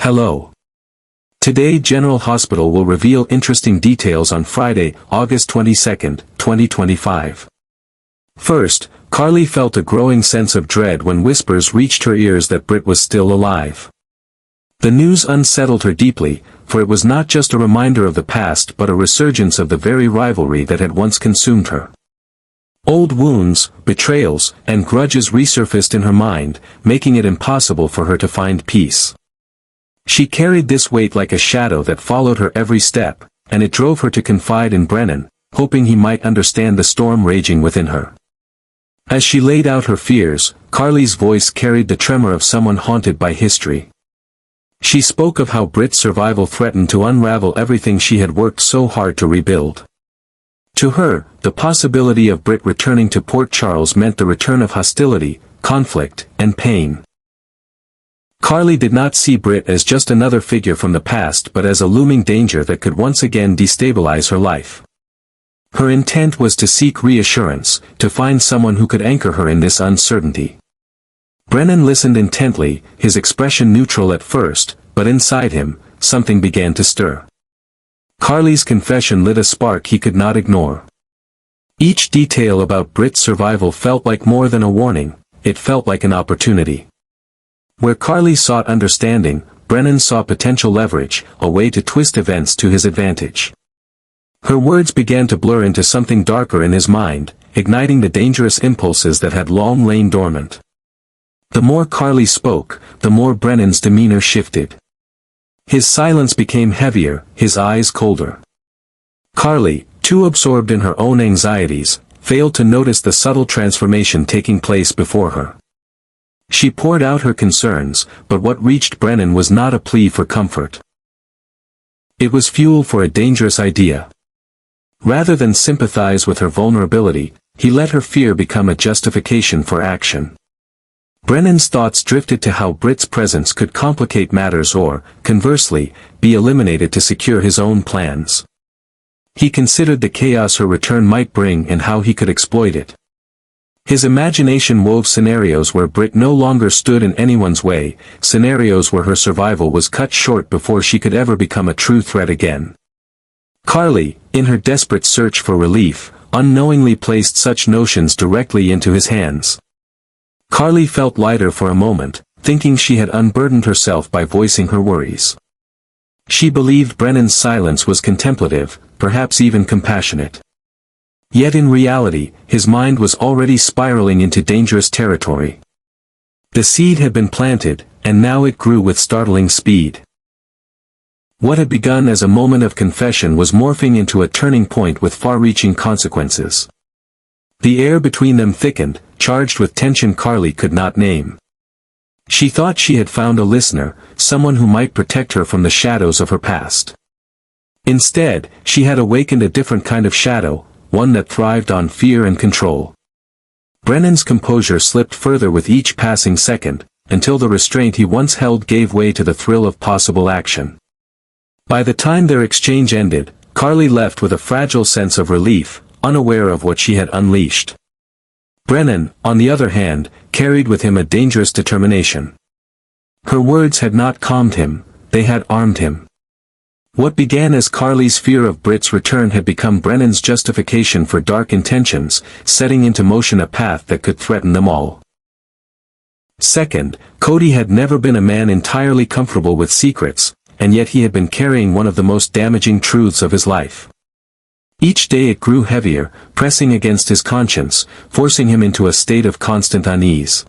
Hello. Today General Hospital will reveal interesting details on Friday, August 22, 2025. First, Carly felt a growing sense of dread when whispers reached her ears that Britt was still alive. The news unsettled her deeply, for it was not just a reminder of the past but a resurgence of the very rivalry that had once consumed her. Old wounds, betrayals, and grudges resurfaced in her mind, making it impossible for her to find peace. She carried this weight like a shadow that followed her every step, and it drove her to confide in Brennan, hoping he might understand the storm raging within her. As she laid out her fears, Carly's voice carried the tremor of someone haunted by history. She spoke of how Britt's survival threatened to unravel everything she had worked so hard to rebuild. To her, the possibility of Britt returning to Port Charles meant the return of hostility, conflict, and pain. Carly did not see Britt as just another figure from the past but as a looming danger that could once again destabilize her life. Her intent was to seek reassurance, to find someone who could anchor her in this uncertainty. Brennan listened intently, his expression neutral at first, but inside him, something began to stir. Carly's confession lit a spark he could not ignore. Each detail about Britt's survival felt like more than a warning, it felt like an opportunity. Where Carly sought understanding, Brennan saw potential leverage, a way to twist events to his advantage. Her words began to blur into something darker in his mind, igniting the dangerous impulses that had long lain dormant. The more Carly spoke, the more Brennan's demeanor shifted. His silence became heavier, his eyes colder. Carly, too absorbed in her own anxieties, failed to notice the subtle transformation taking place before her. She poured out her concerns, but what reached Brennan was not a plea for comfort. It was fuel for a dangerous idea. Rather than sympathize with her vulnerability, he let her fear become a justification for action. Brennan's thoughts drifted to how Britt's presence could complicate matters or, conversely, be eliminated to secure his own plans. He considered the chaos her return might bring and how he could exploit it. His imagination wove scenarios where Britt no longer stood in anyone's way, scenarios where her survival was cut short before she could ever become a true threat again. Carly, in her desperate search for relief, unknowingly placed such notions directly into his hands. Carly felt lighter for a moment, thinking she had unburdened herself by voicing her worries. She believed Brennan's silence was contemplative, perhaps even compassionate. Yet in reality, his mind was already spiraling into dangerous territory. The seed had been planted, and now it grew with startling speed. What had begun as a moment of confession was morphing into a turning point with far-reaching consequences. The air between them thickened, charged with tension Carly could not name. She thought she had found a listener, someone who might protect her from the shadows of her past. Instead, she had awakened a different kind of shadow, one that thrived on fear and control. Brennan's composure slipped further with each passing second, until the restraint he once held gave way to the thrill of possible action. By the time their exchange ended, Carly left with a fragile sense of relief, unaware of what she had unleashed. Brennan, on the other hand, carried with him a dangerous determination. Her words had not calmed him, they had armed him. What began as Carly's fear of Britt's return had become Brennan's justification for dark intentions, setting into motion a path that could threaten them all. Second, Cody had never been a man entirely comfortable with secrets, and yet he had been carrying one of the most damaging truths of his life. Each day it grew heavier, pressing against his conscience, forcing him into a state of constant unease.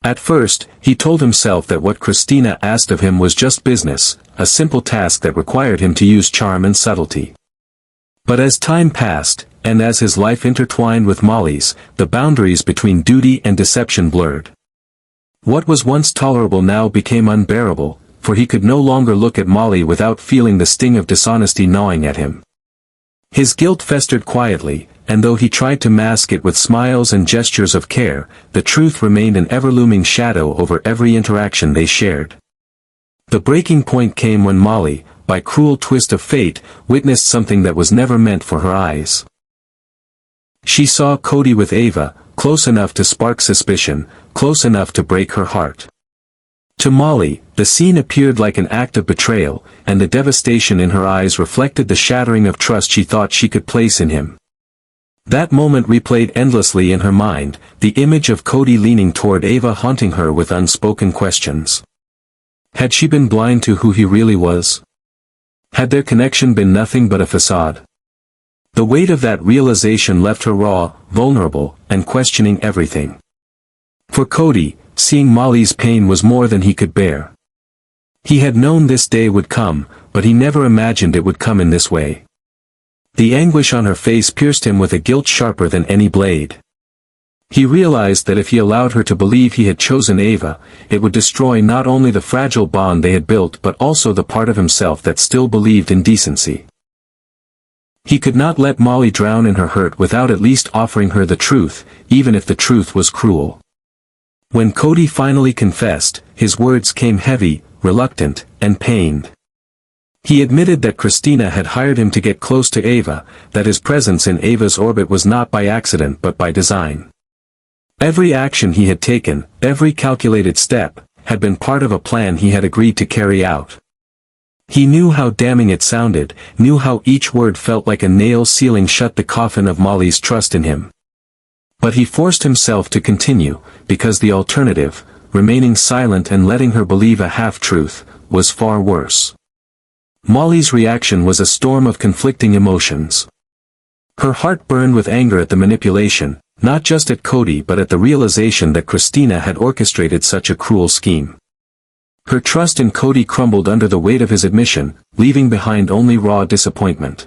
At first, he told himself that what Christina asked of him was just business, a simple task that required him to use charm and subtlety. But as time passed, and as his life intertwined with Molly's, the boundaries between duty and deception blurred. What was once tolerable now became unbearable, for he could no longer look at Molly without feeling the sting of dishonesty gnawing at him. His guilt festered quietly, and though he tried to mask it with smiles and gestures of care, the truth remained an ever-looming shadow over every interaction they shared. The breaking point came when Molly, by cruel twist of fate, witnessed something that was never meant for her eyes. She saw Cody with Ava, close enough to spark suspicion, close enough to break her heart. To Molly, the scene appeared like an act of betrayal, and the devastation in her eyes reflected the shattering of trust she thought she could place in him. That moment replayed endlessly in her mind, the image of Cody leaning toward Ava haunting her with unspoken questions. Had she been blind to who he really was? Had their connection been nothing but a facade? The weight of that realization left her raw, vulnerable, and questioning everything. For Cody, seeing Molly's pain was more than he could bear. He had known this day would come, but he never imagined it would come in this way. The anguish on her face pierced him with a guilt sharper than any blade. He realized that if he allowed her to believe he had chosen Ava, it would destroy not only the fragile bond they had built but also the part of himself that still believed in decency. He could not let Molly drown in her hurt without at least offering her the truth, even if the truth was cruel. When Cody finally confessed, his words came heavy, reluctant, and pained. He admitted that Christina had hired him to get close to Ava, that his presence in Ava's orbit was not by accident but by design. Every action he had taken, every calculated step, had been part of a plan he had agreed to carry out. He knew how damning it sounded, knew how each word felt like a nail sealing shut the coffin of Molly's trust in him. But he forced himself to continue, because the alternative, remaining silent and letting her believe a half-truth, was far worse. Molly's reaction was a storm of conflicting emotions. Her heart burned with anger at the manipulation, not just at Cody but at the realization that Christina had orchestrated such a cruel scheme. Her trust in Cody crumbled under the weight of his admission, leaving behind only raw disappointment.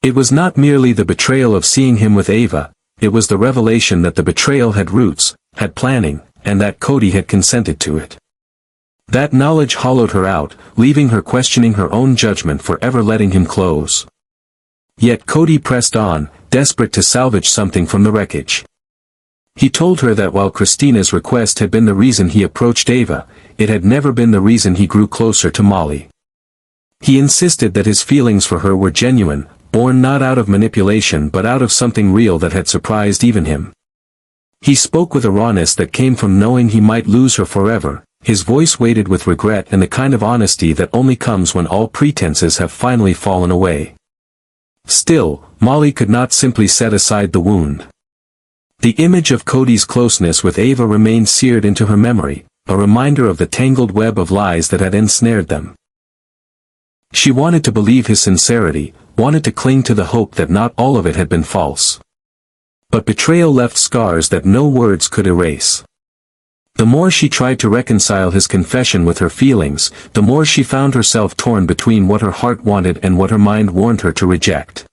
It was not merely the betrayal of seeing him with Ava, it was the revelation that the betrayal had roots, had planning, and that Cody had consented to it. That knowledge hollowed her out, leaving her questioning her own judgment for ever letting him close. Yet Cody pressed on, desperate to salvage something from the wreckage. He told her that while Christina's request had been the reason he approached Ava, it had never been the reason he grew closer to Molly. He insisted that his feelings for her were genuine, born not out of manipulation but out of something real that had surprised even him. He spoke with a rawness that came from knowing he might lose her forever, his voice weighted with regret and the kind of honesty that only comes when all pretenses have finally fallen away. Still, Molly could not simply set aside the wound. The image of Cody's closeness with Ava remained seared into her memory, a reminder of the tangled web of lies that had ensnared them. She wanted to believe his sincerity, wanted to cling to the hope that not all of it had been false. But betrayal left scars that no words could erase. The more she tried to reconcile his confession with her feelings, the more she found herself torn between what her heart wanted and what her mind warned her to reject.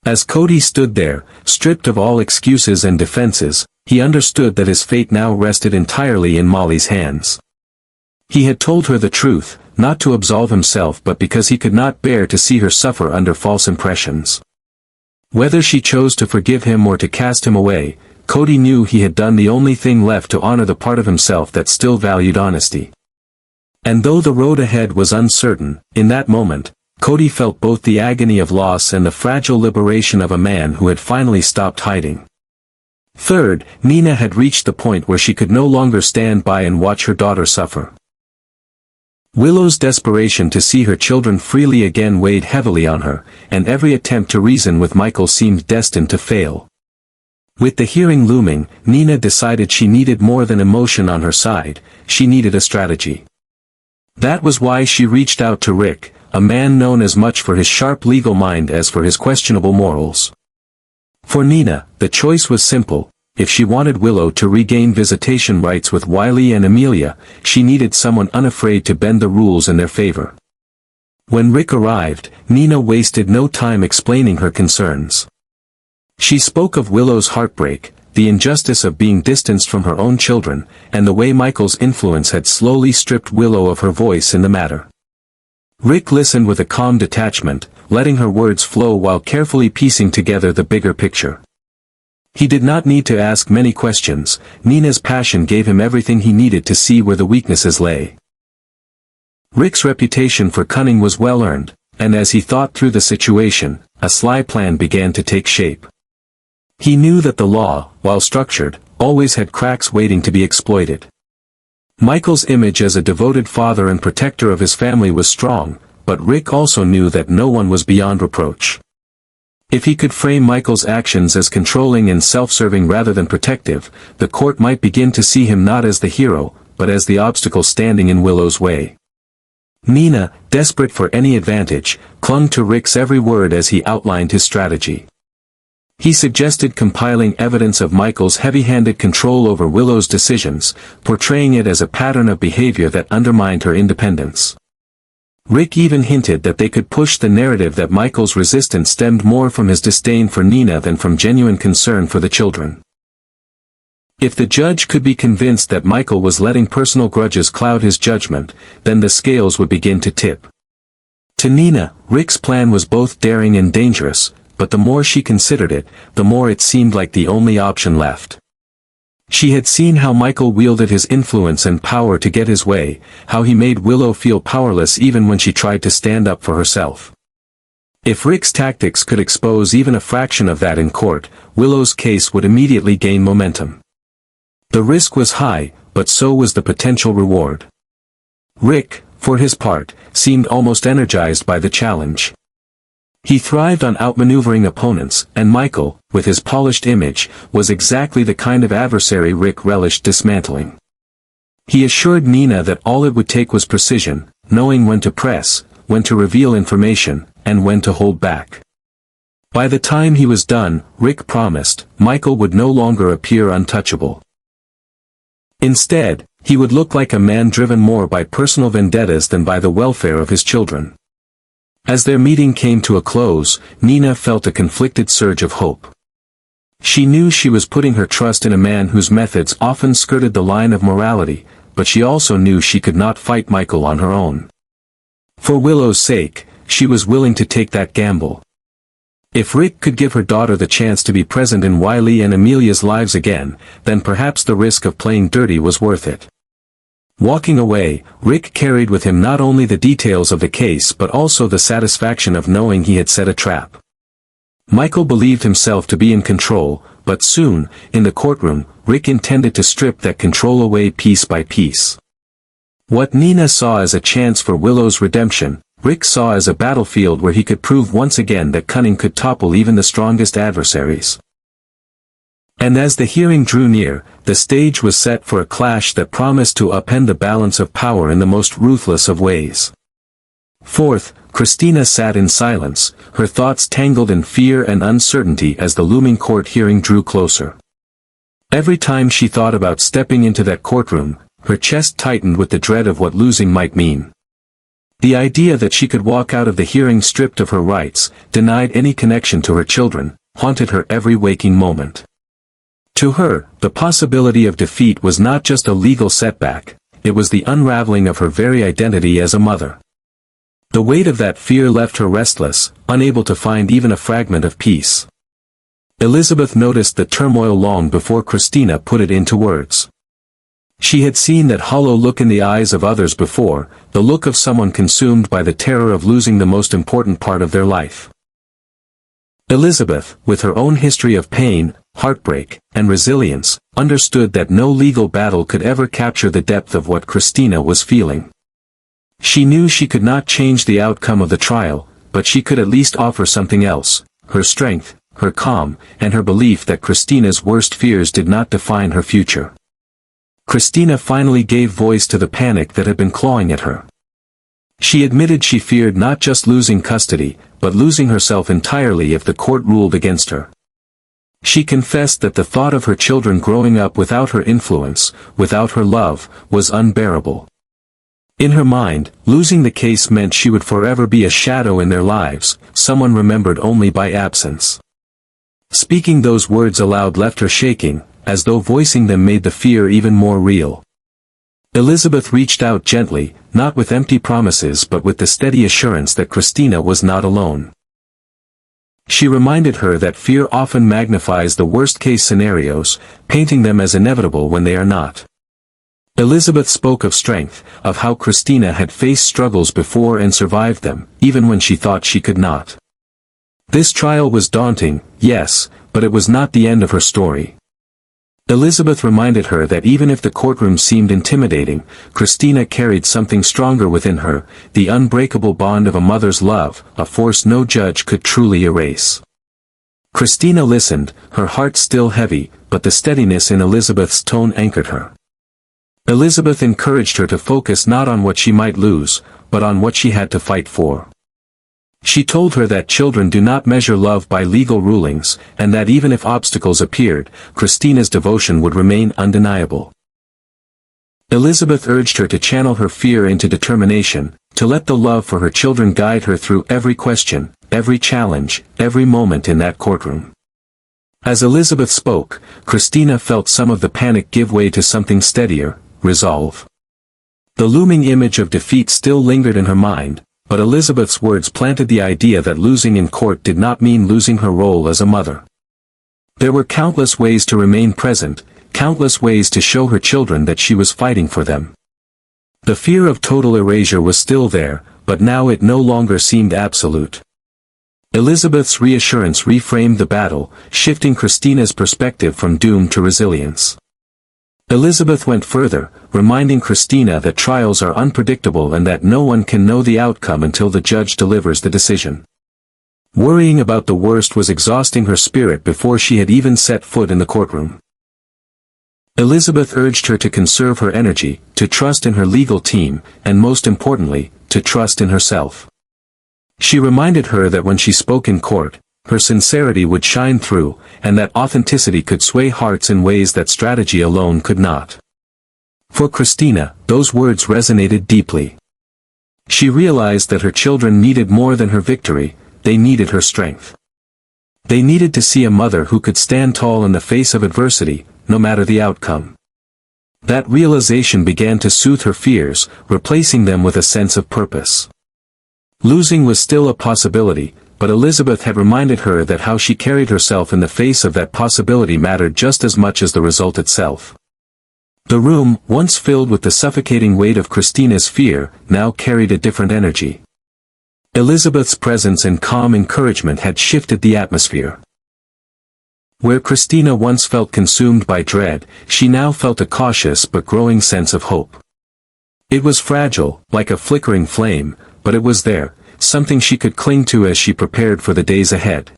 As Cody stood there, stripped of all excuses and defenses, he understood that his fate now rested entirely in Molly's hands. He had told her the truth, not to absolve himself but because he could not bear to see her suffer under false impressions. Whether she chose to forgive him or to cast him away, Cody knew he had done the only thing left to honor the part of himself that still valued honesty. And though the road ahead was uncertain, in that moment, Cody felt both the agony of loss and the fragile liberation of a man who had finally stopped hiding. Third, Nina had reached the point where she could no longer stand by and watch her daughter suffer. Willow's desperation to see her children freely again weighed heavily on her, and every attempt to reason with Michael seemed destined to fail. With the hearing looming, Nina decided she needed more than emotion on her side, she needed a strategy. That was why she reached out to Rick, a man known as much for his sharp legal mind as for his questionable morals. For Nina, the choice was simple. If she wanted Willow to regain visitation rights with Wiley and Amelia, she needed someone unafraid to bend the rules in their favor. When Rick arrived, Nina wasted no time explaining her concerns. She spoke of Willow's heartbreak, the injustice of being distanced from her own children, and the way Michael's influence had slowly stripped Willow of her voice in the matter. Rick listened with a calm detachment, letting her words flow while carefully piecing together the bigger picture. He did not need to ask many questions, Nina's passion gave him everything he needed to see where the weaknesses lay. Rick's reputation for cunning was well earned, and as he thought through the situation, a sly plan began to take shape. He knew that the law, while structured, always had cracks waiting to be exploited. Michael's image as a devoted father and protector of his family was strong, but Rick also knew that no one was beyond reproach. If he could frame Michael's actions as controlling and self-serving rather than protective, the court might begin to see him not as the hero, but as the obstacle standing in Willow's way. Nina, desperate for any advantage, clung to Rick's every word as he outlined his strategy. He suggested compiling evidence of Michael's heavy-handed control over Willow's decisions, portraying it as a pattern of behavior that undermined her independence. Rick even hinted that they could push the narrative that Michael's resistance stemmed more from his disdain for Nina than from genuine concern for the children. If the judge could be convinced that Michael was letting personal grudges cloud his judgment, then the scales would begin to tip. To Nina, Rick's plan was both daring and dangerous, but the more she considered it, the more it seemed like the only option left. She had seen how Michael wielded his influence and power to get his way, how he made Willow feel powerless even when she tried to stand up for herself. If Rick's tactics could expose even a fraction of that in court, Willow's case would immediately gain momentum. The risk was high, but so was the potential reward. Rick, for his part, seemed almost energized by the challenge. He thrived on outmaneuvering opponents, and Michael, with his polished image, was exactly the kind of adversary Rick relished dismantling. He assured Nina that all it would take was precision, knowing when to press, when to reveal information, and when to hold back. By the time he was done, Rick promised, Michael would no longer appear untouchable. Instead, he would look like a man driven more by personal vendettas than by the welfare of his children. As their meeting came to a close, Nina felt a conflicted surge of hope. She knew she was putting her trust in a man whose methods often skirted the line of morality, but she also knew she could not fight Michael on her own. For Willow's sake, she was willing to take that gamble. If Rick could give her daughter the chance to be present in Wiley and Amelia's lives again, then perhaps the risk of playing dirty was worth it. Walking away, Rick carried with him not only the details of the case but also the satisfaction of knowing he had set a trap. Michael believed himself to be in control, but soon, in the courtroom, Rick intended to strip that control away piece by piece. What Nina saw as a chance for Willow's redemption, Rick saw as a battlefield where he could prove once again that cunning could topple even the strongest adversaries. And as the hearing drew near, the stage was set for a clash that promised to upend the balance of power in the most ruthless of ways. Fourth, Christina sat in silence, her thoughts tangled in fear and uncertainty as the looming court hearing drew closer. Every time she thought about stepping into that courtroom, her chest tightened with the dread of what losing might mean. The idea that she could walk out of the hearing stripped of her rights, denied any connection to her children, haunted her every waking moment. To her, the possibility of defeat was not just a legal setback, it was the unraveling of her very identity as a mother. The weight of that fear left her restless, unable to find even a fragment of peace. Elizabeth noticed the turmoil long before Christina put it into words. She had seen that hollow look in the eyes of others before, the look of someone consumed by the terror of losing the most important part of their life. Elizabeth, with her own history of pain, heartbreak, and resilience, understood that no legal battle could ever capture the depth of what Christina was feeling. She knew she could not change the outcome of the trial, but she could at least offer something else, her strength, her calm, and her belief that Christina's worst fears did not define her future. Christina finally gave voice to the panic that had been clawing at her. She admitted she feared not just losing custody, but losing herself entirely if the court ruled against her. She confessed that the thought of her children growing up without her influence, without her love, was unbearable. In her mind, losing the case meant she would forever be a shadow in their lives, someone remembered only by absence. Speaking those words aloud left her shaking, as though voicing them made the fear even more real. Elizabeth reached out gently, not with empty promises but with the steady assurance that Christina was not alone. She reminded her that fear often magnifies the worst-case scenarios, painting them as inevitable when they are not. Elizabeth spoke of strength, of how Christina had faced struggles before and survived them, even when she thought she could not. This trial was daunting, yes, but it was not the end of her story. Elizabeth reminded her that even if the courtroom seemed intimidating, Christina carried something stronger within her, the unbreakable bond of a mother's love, a force no judge could truly erase. Christina listened, her heart still heavy, but the steadiness in Elizabeth's tone anchored her. Elizabeth encouraged her to focus not on what she might lose, but on what she had to fight for. She told her that children do not measure love by legal rulings, and that even if obstacles appeared, Christina's devotion would remain undeniable. Elizabeth urged her to channel her fear into determination, to let the love for her children guide her through every question, every challenge, every moment in that courtroom. As Elizabeth spoke, Christina felt some of the panic give way to something steadier, resolve. The looming image of defeat still lingered in her mind, but Elizabeth's words planted the idea that losing in court did not mean losing her role as a mother. There were countless ways to remain present, countless ways to show her children that she was fighting for them. The fear of total erasure was still there, but now it no longer seemed absolute. Elizabeth's reassurance reframed the battle, shifting Christina's perspective from doom to resilience. Elizabeth went further, reminding Christina that trials are unpredictable and that no one can know the outcome until the judge delivers the decision. Worrying about the worst was exhausting her spirit before she had even set foot in the courtroom. Elizabeth urged her to conserve her energy, to trust in her legal team, and most importantly, to trust in herself. She reminded her that when she spoke in court, her sincerity would shine through, and that authenticity could sway hearts in ways that strategy alone could not. For Christina, those words resonated deeply. She realized that her children needed more than her victory, they needed her strength. They needed to see a mother who could stand tall in the face of adversity, no matter the outcome. That realization began to soothe her fears, replacing them with a sense of purpose. Losing was still a possibility, but Elizabeth had reminded her that how she carried herself in the face of that possibility mattered just as much as the result itself. The room, once filled with the suffocating weight of Christina's fear, now carried a different energy. Elizabeth's presence and calm encouragement had shifted the atmosphere. Where Christina once felt consumed by dread, she now felt a cautious but growing sense of hope. It was fragile, like a flickering flame, but it was there, something she could cling to as she prepared for the days ahead.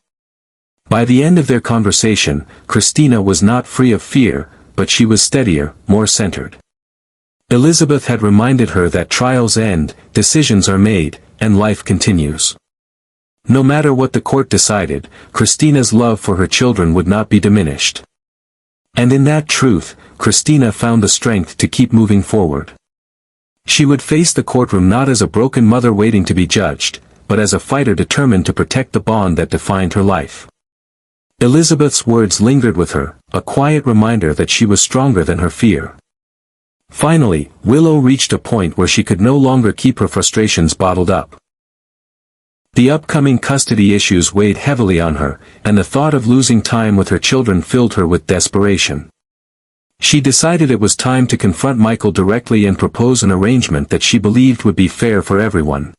By the end of their conversation, Christina was not free of fear, but she was steadier, more centered. Elizabeth had reminded her that trials end, decisions are made, and life continues. No matter what the court decided, Christina's love for her children would not be diminished. And in that truth, Christina found the strength to keep moving forward. She would face the courtroom not as a broken mother waiting to be judged, but as a fighter determined to protect the bond that defined her life. Elizabeth's words lingered with her, a quiet reminder that she was stronger than her fear. Finally, Willow reached a point where she could no longer keep her frustrations bottled up. The upcoming custody issues weighed heavily on her, and the thought of losing time with her children filled her with desperation. She decided it was time to confront Michael directly and propose an arrangement that she believed would be fair for everyone.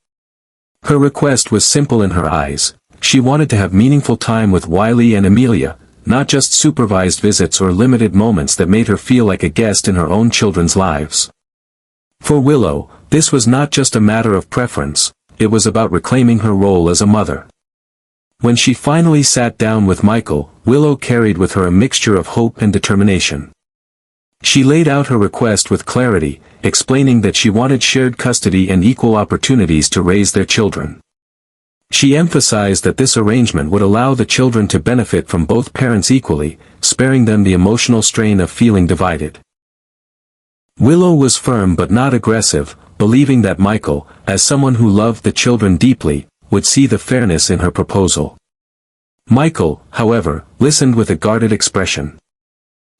Her request was simple in her eyes. She wanted to have meaningful time with Wiley and Amelia, not just supervised visits or limited moments that made her feel like a guest in her own children's lives. For Willow, this was not just a matter of preference, it was about reclaiming her role as a mother. When she finally sat down with Michael, Willow carried with her a mixture of hope and determination. She laid out her request with clarity, explaining that she wanted shared custody and equal opportunities to raise their children. She emphasized that this arrangement would allow the children to benefit from both parents equally, sparing them the emotional strain of feeling divided. Willow was firm but not aggressive, believing that Michael, as someone who loved the children deeply, would see the fairness in her proposal. Michael, however, listened with a guarded expression.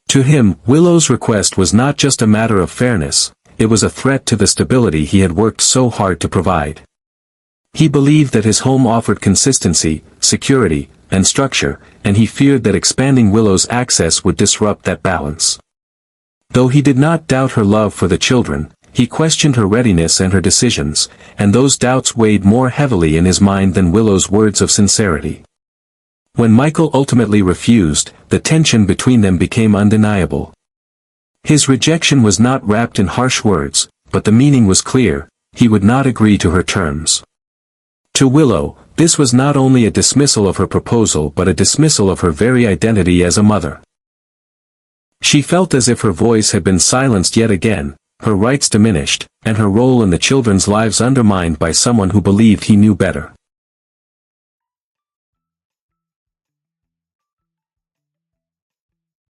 To him, Willow's request was not just a matter of fairness, it was a threat to the stability he had worked so hard to provide. He believed that his home offered consistency, security, and structure, and he feared that expanding Willow's access would disrupt that balance. Though he did not doubt her love for the children, he questioned her readiness and her decisions, and those doubts weighed more heavily in his mind than Willow's words of sincerity. When Michael ultimately refused, the tension between them became undeniable. His rejection was not wrapped in harsh words, but the meaning was clear: he would not agree to her terms. To Willow, this was not only a dismissal of her proposal but a dismissal of her very identity as a mother. She felt as if her voice had been silenced yet again, her rights diminished, and her role in the children's lives undermined by someone who believed he knew better.